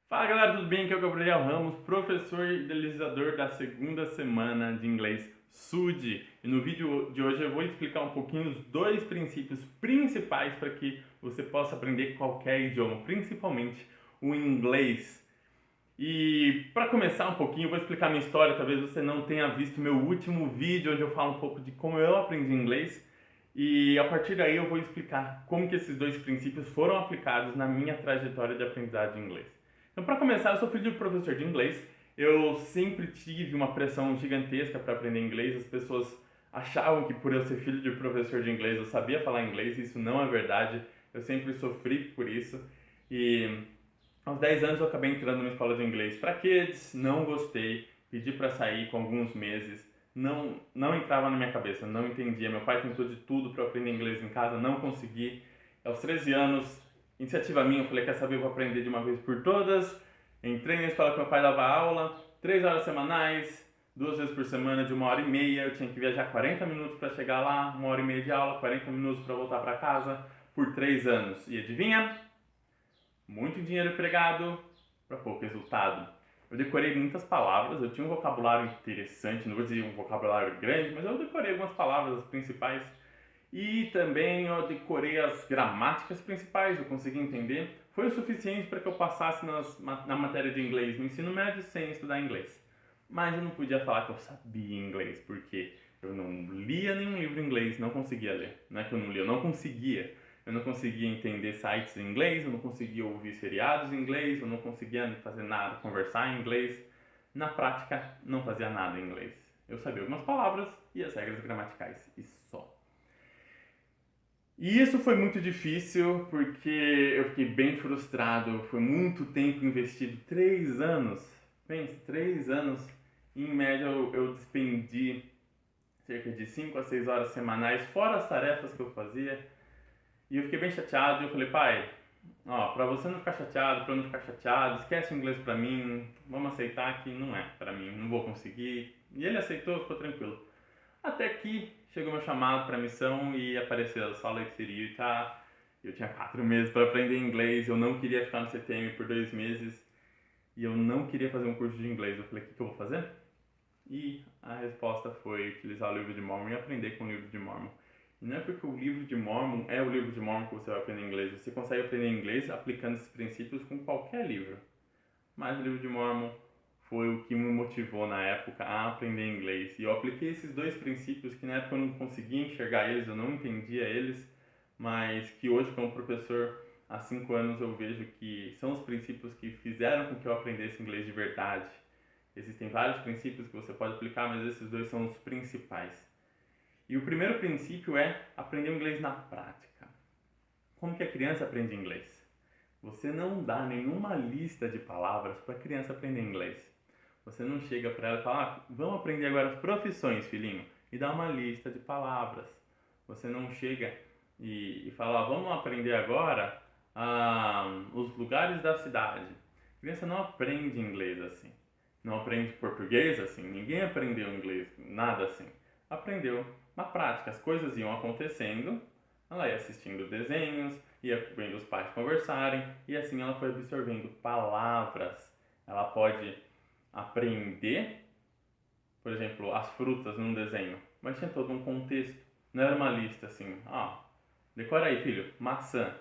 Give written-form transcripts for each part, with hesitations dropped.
Fala galera, tudo bem? Aqui é o Gabriel Ramos, professor e idealizador da segunda semana de inglês SUD. E no vídeo de hoje eu vou explicar um pouquinho os dois princípios principais para que você possa aprender qualquer idioma, principalmente o inglês. E para começar um pouquinho, eu vou explicar minha história. Talvez você não tenha visto meu último vídeo onde eu falo um pouco de como eu aprendi inglês. E a partir daí eu vou explicar como que esses dois princípios foram aplicados na minha trajetória de aprendizagem de inglês. Então, para começar, eu sou filho de professor de inglês. Eu sempre tive uma pressão gigantesca para aprender inglês. As pessoas achavam que por eu ser filho de professor de inglês eu sabia falar inglês. Isso não é verdade. Eu sempre sofri por isso. E aos 10 anos eu acabei entrando numa escola de inglês para kids, não gostei, pedi para sair com alguns meses, não entrava na minha cabeça, não entendia. Meu pai tentou de tudo para eu aprender inglês em casa, não consegui. Aos 13 anos, iniciativa minha, eu falei, quer saber, eu vou aprender de uma vez por todas. Entrei na escola que meu pai dava aula, 3 horas semanais, 2 vezes por semana de 1h30. Eu tinha que viajar 40 minutos para chegar lá, 1h30 de aula, 40 minutos para voltar para casa, por 3 anos. E adivinha? Muito dinheiro empregado para pouco resultado. Eu decorei muitas palavras, eu tinha um vocabulário interessante, não vou dizer um vocabulário grande, mas eu decorei algumas palavras, as principais. E também eu decorei as gramáticas principais, eu consegui entender. Foi o suficiente para que eu passasse na matéria de inglês no ensino médio sem estudar inglês. Mas eu não podia falar que eu sabia inglês, porque eu não lia nenhum livro em inglês, não conseguia ler. Não é que eu não lia, eu não conseguia. Eu não conseguia entender sites em inglês, eu não conseguia ouvir seriados em inglês, eu não conseguia fazer nada, conversar em inglês. Na prática, não fazia nada em inglês. Eu sabia algumas palavras e as regras gramaticais, e só. E isso foi muito difícil porque eu fiquei bem frustrado. Foi muito tempo investido, 3 anos. Pense, 3 anos. Em média eu despendi cerca de 5 a 6 horas semanais, fora as tarefas que eu fazia. E eu fiquei bem chateado e eu falei, pai, ó, pra você não ficar chateado, pra eu não ficar chateado, esquece o inglês pra mim, vamos aceitar que não é pra mim, não vou conseguir. E ele aceitou, ficou tranquilo. Até que chegou meu chamado pra missão e apareceu a Salt Lake City, Utah. Eu tinha 4 meses para aprender inglês, eu não queria ficar no CTM por 2 meses e eu não queria fazer um curso de inglês. Eu falei, o que eu vou fazer? E a resposta foi utilizar o livro de Mormon e aprender com o livro de Mormon. E não é porque o livro de Mormon é o livro de Mormon que você vai aprender inglês. Você consegue aprender inglês aplicando esses princípios com qualquer livro. Mas o livro de Mormon foi o que me motivou na época a aprender inglês. E eu apliquei esses dois princípios que na época eu não conseguia enxergar eles, eu não entendia eles, mas que hoje como professor há 5 anos eu vejo que são os princípios que fizeram com que eu aprendesse inglês de verdade. Existem vários princípios que você pode aplicar, mas esses dois são os principais. E o primeiro princípio é aprender inglês na prática. Como que a criança aprende inglês? Você não dá nenhuma lista de palavras para a criança aprender inglês. Você não chega para ela e fala, vamos aprender agora as profissões, filhinho, e dá uma lista de palavras. Você não chega e fala, vamos aprender agora os lugares da cidade. A criança não aprende inglês assim. Não aprende português assim. Ninguém aprendeu inglês, nada assim. Aprendeu na prática. As coisas iam acontecendo, ela ia assistindo desenhos, ia vendo os pais conversarem, e assim ela foi absorvendo palavras. Ela pode aprender, por exemplo, as frutas num desenho, mas tinha todo um contexto. Não era uma lista assim, decora aí, filho, maçã,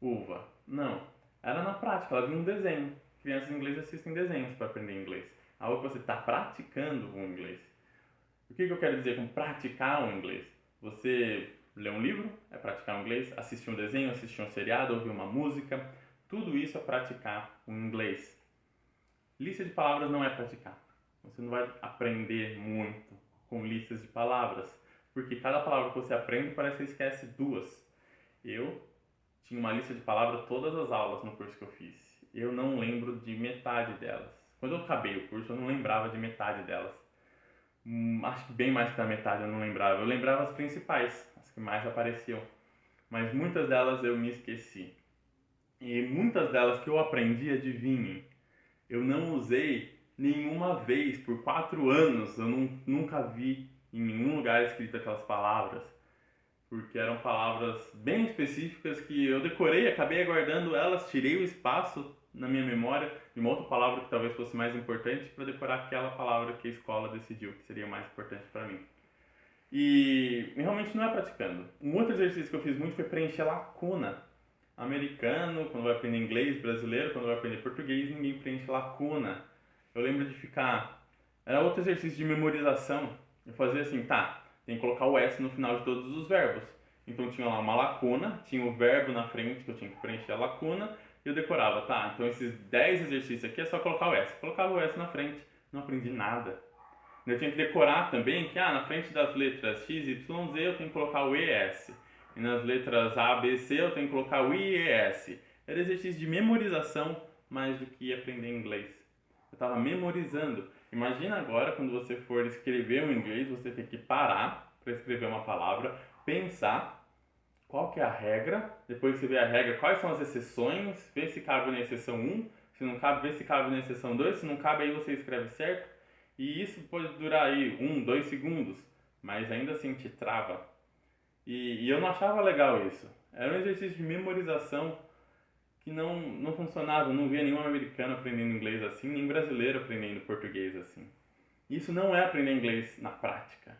uva. Não. Era na prática, ela viu um desenho. Crianças em inglês assistem desenhos para aprender inglês. Algo que você está praticando o inglês. O que eu quero dizer com praticar o inglês? Você lê um livro, é praticar o inglês. Assistir um desenho, assistir um seriado, ouvir uma música. Tudo isso é praticar o inglês. Lista de palavras não é praticar. Você não vai aprender muito com listas de palavras, porque cada palavra que você aprende parece que você esquece duas. Eu tinha uma lista de palavras todas as aulas no curso que eu fiz. Eu não lembro de metade delas. Quando eu acabei o curso, eu não lembrava de metade delas. Acho que bem mais que da metade eu não lembrava. Eu lembrava as principais, as que mais apareciam. Mas muitas delas eu me esqueci. E muitas delas que eu aprendi, adivinhem, eu não usei nenhuma vez por 4 anos. Eu nunca vi em nenhum lugar escrito aquelas palavras, porque eram palavras bem específicas que eu decorei, acabei guardando elas, tirei o espaço na minha memória de uma outra palavra que talvez fosse mais importante para decorar aquela palavra que a escola decidiu que seria mais importante para mim. E realmente não é praticando. Um outro exercício que eu fiz muito foi preencher lacuna. Americano, quando vai aprender inglês, brasileiro, quando vai aprender português, ninguém preenche lacuna. Eu lembro de ficar... Era outro exercício de memorização. Eu fazia assim, tá, tem que colocar o S no final de todos os verbos. Então tinha lá uma lacuna, tinha o verbo na frente, que eu tinha que preencher a lacuna, e eu decorava, tá, então esses 10 exercícios aqui é só colocar o S. Colocava o S na frente, não aprendi nada. Eu tinha que decorar também que na frente das letras X, Y, Z eu tenho que colocar o ES. E nas letras A, B, C eu tenho que colocar o IES. Era exercício de memorização mais do que aprender inglês. Eu estava memorizando. Imagina agora quando você for escrever um inglês, você tem que parar para escrever uma palavra, pensar qual que é a regra, depois que você vê a regra, quais são as exceções, ver se cabe na exceção 1, se não cabe, ver se cabe na exceção 2, se não cabe aí você escreve certo. E isso pode durar aí 1, 2 segundos, mas ainda assim te trava. E eu não achava legal isso. Era um exercício de memorização que não funcionava. Eu não via nenhum americano aprendendo inglês assim, nem brasileiro aprendendo português assim. Isso não é aprender inglês na prática.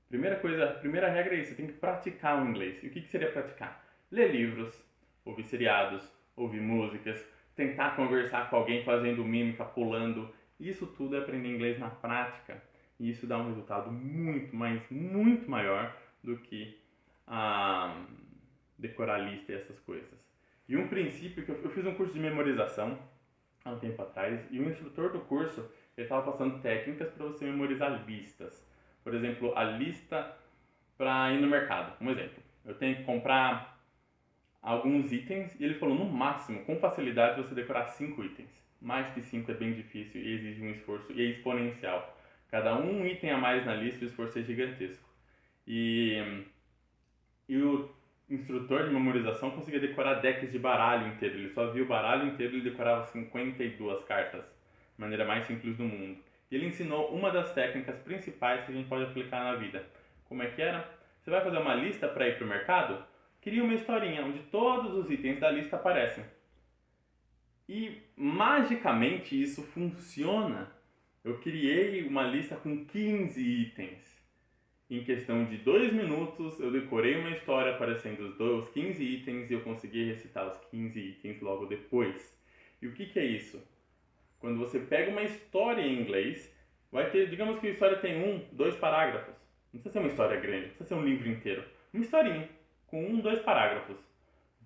Primeira regra é isso, você tem que praticar o inglês. E o que seria praticar? Ler livros, ouvir seriados, ouvir músicas, tentar conversar com alguém fazendo mímica, pulando. Isso tudo é aprender inglês na prática. E isso dá um resultado muito, mas muito maior do que decorar lista e essas coisas. E um princípio que eu fiz um curso de memorização há um tempo atrás, e o instrutor do curso ele estava passando técnicas para você memorizar listas. Por exemplo, a lista para ir no mercado. Um exemplo, eu tenho que comprar alguns itens e ele falou, no máximo, com facilidade, você decorar 5 itens. Mais que 5 é bem difícil e exige um esforço e é exponencial. Cada um item a mais na lista, o esforço é gigantesco. E o instrutor de memorização conseguia decorar decks de baralho inteiro. Ele só via o baralho inteiro e ele decorava 52 cartas, de maneira mais simples do mundo. E ele ensinou uma das técnicas principais que a gente pode aplicar na vida. Como é que era? Você vai fazer uma lista para ir para o mercado? Cria uma historinha onde todos os itens da lista aparecem. E magicamente isso funciona. Eu criei uma lista com 15 itens. Em questão de 2 minutos, eu decorei uma história aparecendo os 15 itens e eu consegui recitar os 15 itens logo depois. E o que é isso? Quando você pega uma história em inglês, vai ter, digamos que a história tem 2 parágrafos. Não precisa ser uma história grande, não precisa ser um livro inteiro. Uma historinha, com 2 parágrafos.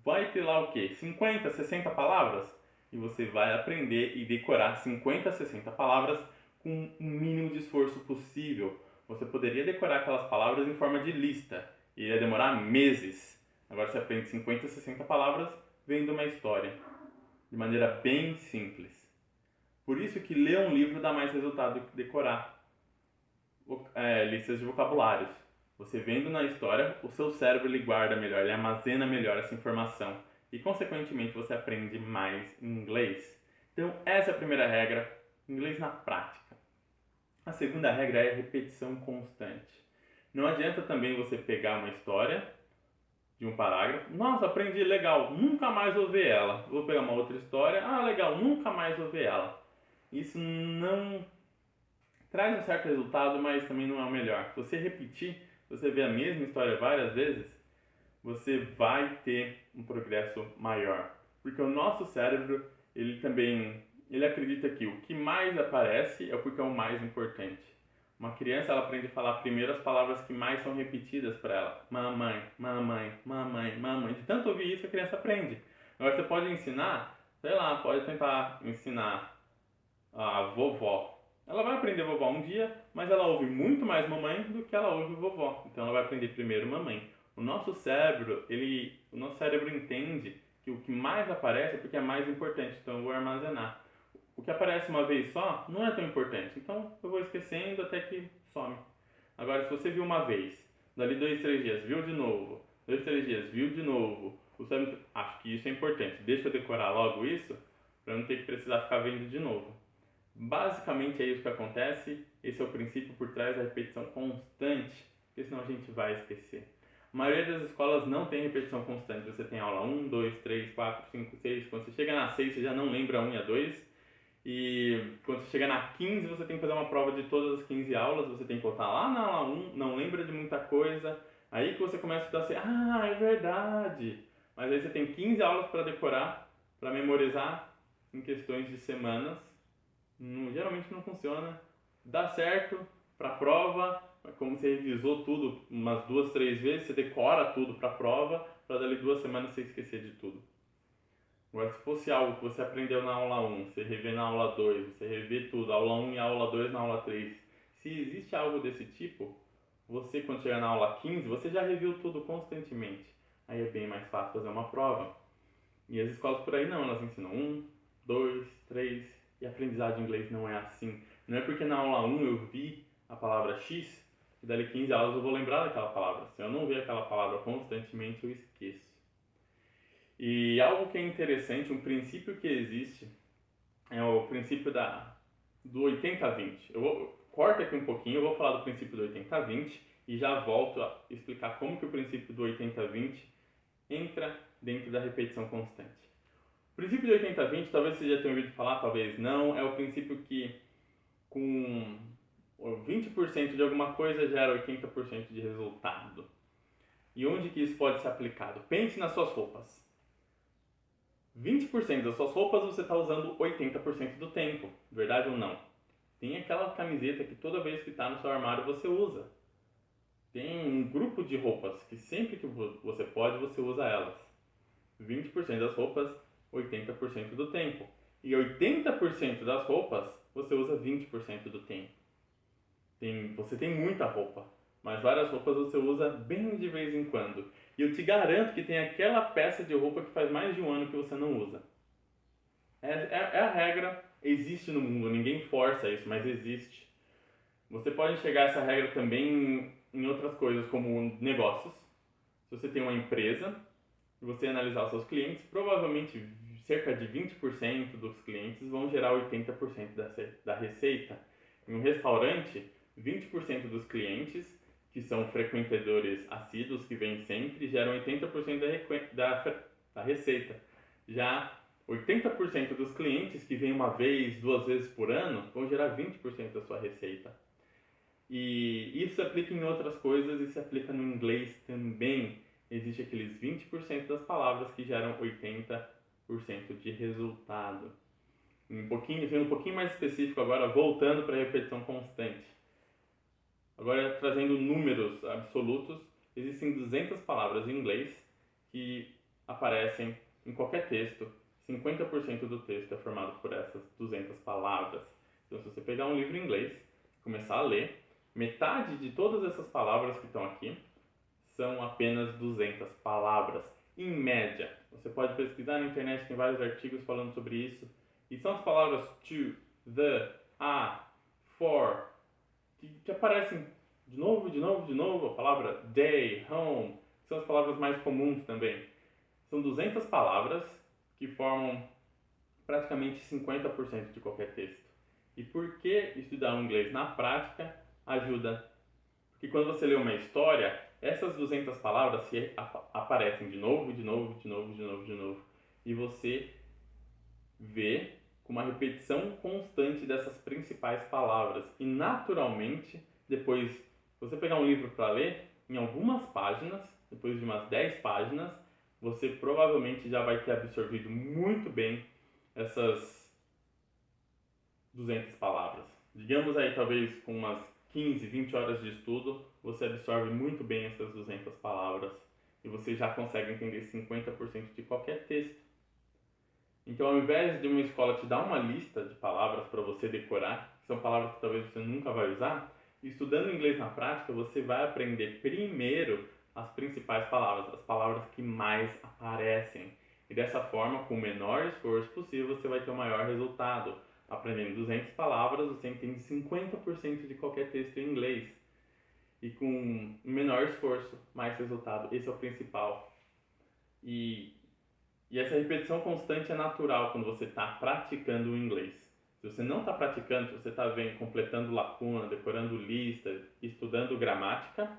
Vai ter lá o quê? 50, 60 palavras? E você vai aprender e decorar 50, 60 palavras com o mínimo de esforço possível. Você poderia decorar aquelas palavras em forma de lista. E ia demorar meses. Agora você aprende 50, 60 palavras vendo uma história. De maneira bem simples. Por isso que ler um livro dá mais resultado do que decorar listas de vocabulários. Você vendo na história, o seu cérebro ele guarda melhor, ele armazena melhor essa informação. E consequentemente você aprende mais inglês. Então essa é a primeira regra, inglês na prática. A segunda regra é a repetição constante. Não adianta também você pegar uma história de um parágrafo. Nossa, aprendi, legal, nunca mais vou ver ela. Vou pegar uma outra história. Legal, nunca mais vou ver ela. Isso não traz um certo resultado, mas também não é o melhor. Se você repetir, você vê a mesma história várias vezes, você vai ter um progresso maior. Porque o nosso cérebro, ele acredita que o que mais aparece é porque é o mais importante. Uma criança, ela aprende a falar primeiro as palavras que mais são repetidas para ela. Mamãe, mamãe, mamãe, mamãe. De tanto ouvir isso, a criança aprende. Agora você pode ensinar, pode tentar ensinar a vovó. Ela vai aprender vovó um dia, mas ela ouve muito mais mamãe do que ela ouve vovó. Então ela vai aprender primeiro mamãe. O nosso cérebro entende que o que mais aparece é porque é mais importante, então eu vou armazenar. O que aparece uma vez só não é tão importante, então eu vou esquecendo até que some. Agora, se você viu uma vez, dali 2, 3 dias, viu de novo, 2, 3 dias, viu de novo, acho que isso é importante, deixa eu decorar logo isso, para não ter que precisar ficar vendo de novo. Basicamente é isso que acontece, esse é o princípio por trás da repetição constante, porque senão a gente vai esquecer. A maioria das escolas não tem repetição constante. Você tem aula 1, 2, 3, 4, 5, 6. Quando você chega na 6, você já não lembra a 1 e a 2. E quando você chega na 15, você tem que fazer uma prova de todas as 15 aulas. Você tem que voltar lá na aula 1, não lembra de muita coisa. Aí que você começa a estudar assim, ah, é verdade. Mas aí você tem 15 aulas para decorar, para memorizar em questões de semanas. Geralmente não funciona. Dá certo para a prova, como você revisou tudo umas 2, 3 vezes, você decora tudo para a prova, para dali 2 semanas você esquecer de tudo. Agora, se fosse algo que você aprendeu na aula 1, você revê na aula 2, você revê tudo, aula 1 e aula 2 na aula 3. Se existe algo desse tipo, você, quando chegar na aula 15, você já reviu tudo constantemente. Aí é bem mais fácil fazer uma prova. E as escolas por aí não, elas ensinam 1, 2, 3, e a aprendizagem de inglês não é assim. Não é porque na aula 1 eu vi a palavra X, que dali 15 aulas eu vou lembrar daquela palavra. Se eu não ver aquela palavra constantemente, eu esqueço. E algo que é interessante, um princípio que existe, é o princípio do 80-20. Corta aqui um pouquinho, eu vou falar do princípio do 80-20 e já volto a explicar como que o princípio do 80-20 entra dentro da repetição constante. O princípio do 80-20, talvez você já tenha ouvido falar, talvez não, é o princípio que com 20% de alguma coisa gera 80% de resultado. E onde que isso pode ser aplicado? Pense nas suas roupas. 20% das suas roupas você está usando 80% do tempo, verdade ou não? Tem aquela camiseta que toda vez que está no seu armário você usa. Tem um grupo de roupas que sempre que você pode, você usa elas. 20% das roupas, 80% do tempo. E 80% das roupas, você usa 20% do tempo. Você tem muita roupa, mas várias roupas você usa bem de vez em quando. E eu te garanto que tem aquela peça de roupa que faz mais de um ano que você não usa. É a regra, existe no mundo, ninguém força isso, mas existe. Você pode enxergar essa regra também em outras coisas, como negócios. Se você tem uma empresa e você analisar os seus clientes, provavelmente cerca de 20% dos clientes vão gerar 80% da receita. Em um restaurante, 20% dos clientes, que são frequentadores assíduos, que vêm sempre, geram 80% da receita. Já 80% dos clientes que vêm uma vez, 2 vezes por ano, vão gerar 20% da sua receita. E isso se aplica em outras coisas e se aplica no inglês também. Existe aqueles 20% das palavras que geram 80% de resultado. Sendo um pouquinho mais específico agora, voltando para a repetição constante. Agora, trazendo números absolutos, existem 200 palavras em inglês que aparecem em qualquer texto. 50% do texto é formado por essas 200 palavras. Então, se você pegar um livro em inglês, começar a ler, metade de todas essas palavras que estão aqui são apenas 200 palavras, em média. Você pode pesquisar na internet, tem vários artigos falando sobre isso. E são as palavras to, the, a, for, que aparecem de novo, a palavra day, home, que são as palavras mais comuns também. São 200 palavras que formam praticamente 50% de qualquer texto. E por que estudar o inglês na prática ajuda? Porque quando você lê uma história, essas 200 palavras aparecem de novo. E você vê com uma repetição constante dessas principais palavras. E naturalmente, depois, se você pegar um livro para ler, em algumas páginas, depois de umas 10 páginas, você provavelmente já vai ter absorvido muito bem essas 200 palavras. Digamos aí, talvez com umas 15, 20 horas de estudo, você absorve muito bem essas 200 palavras e você já consegue entender 50% de qualquer texto. Então, ao invés de uma escola te dar uma lista de palavras para você decorar, que são palavras que talvez você nunca vai usar, estudando inglês na prática, você vai aprender primeiro as principais palavras, as palavras que mais aparecem. E dessa forma, com o menor esforço possível, você vai ter o maior resultado. Aprendendo 200 palavras, você entende 50% de qualquer texto em inglês. E com menor esforço, mais resultado. Esse é o principal. E essa repetição constante é natural quando você está praticando o inglês. Se você não está praticando, se você está completando lacuna, decorando lista, estudando gramática,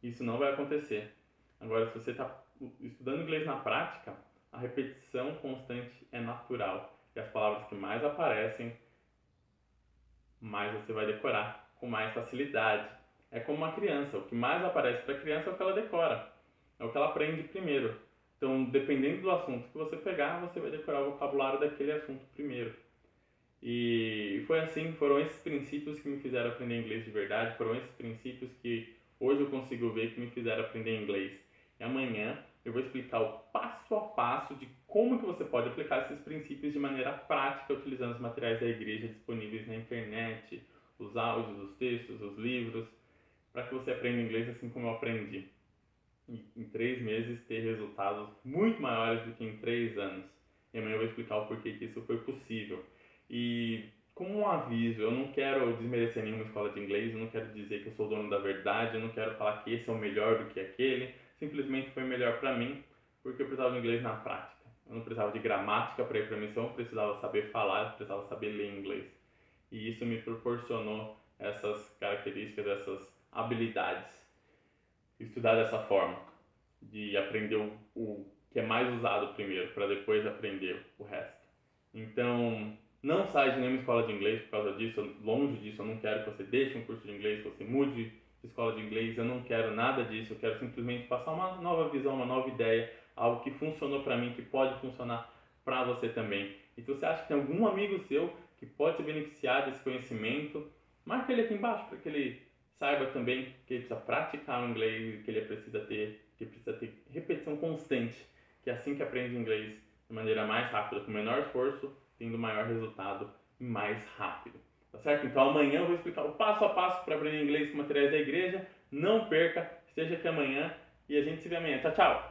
isso não vai acontecer. Agora, se você está estudando inglês na prática, a repetição constante é natural. E as palavras que mais aparecem, mais você vai decorar com mais facilidade. É como uma criança, o que mais aparece para a criança é o que ela decora, é o que ela aprende primeiro. Então, dependendo do assunto que você pegar, você vai decorar o vocabulário daquele assunto primeiro. E foi assim, foram esses princípios que me fizeram aprender inglês de verdade, foram esses princípios que hoje eu consigo ver que me fizeram aprender inglês. E amanhã eu vou explicar o passo a passo de como que você pode aplicar esses princípios de maneira prática utilizando os materiais da igreja disponíveis na internet, os áudios, os textos, os livros, para que você aprenda inglês assim como eu aprendi. E em 3 meses ter resultados muito maiores do que em 3 anos. E amanhã eu vou explicar o porquê que isso foi possível. E como um aviso, eu não quero desmerecer nenhuma escola de inglês, eu não quero dizer que eu sou o dono da verdade, eu não quero falar que esse é o melhor do que aquele. Simplesmente foi melhor para mim, porque eu precisava de inglês na prática. Eu não precisava de gramática para ir para a missão, eu precisava saber falar, eu precisava saber ler inglês. E isso me proporcionou essas características, essas habilidades. Estudar dessa forma, de aprender o que é mais usado primeiro, para depois aprender o resto. Então, não sai de nenhuma escola de inglês por causa disso, longe disso, eu não quero que você deixe um curso de inglês, que você mude de escola de inglês, eu não quero nada disso, eu quero simplesmente passar uma nova visão, uma nova ideia, algo que funcionou para mim, que pode funcionar para você também. E se você acha que tem algum amigo seu que pode se beneficiar desse conhecimento, marca ele aqui embaixo para que ele saiba também que ele precisa praticar o inglês, que precisa ter repetição constante, que é assim que aprende inglês de maneira mais rápida, com menor esforço, tendo maior resultado e mais rápido. Tá certo? Então amanhã eu vou explicar o passo a passo para aprender inglês com materiais da igreja. Não perca, esteja aqui amanhã e a gente se vê amanhã. Tchau, tchau!